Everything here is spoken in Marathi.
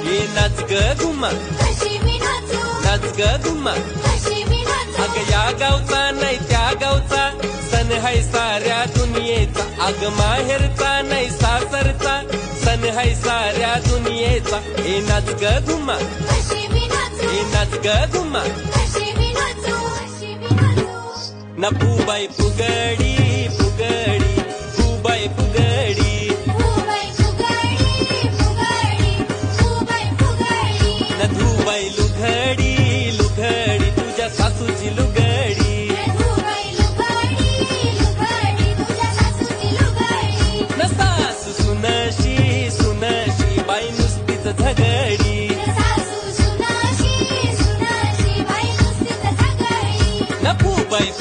ये नाच ग घुमा नाच ग घुमा अग या गावचा नाही त्या गावचा सण हाय साऱ्या दुनियेचा अग माहेरचा नाही सासरचा सण हाय साऱ्या दुनियेचा हे नाच ग घुमा हे नाच ग घुमा ना फुबाई फुगडी फुगडी फुबाई फुगडी ना धुबाई लुघडी लुघडी तुझ्या सासूची लुगडी ना सासू सुनशी सुनशी बाई नुसतीच झगडी ना फुबाई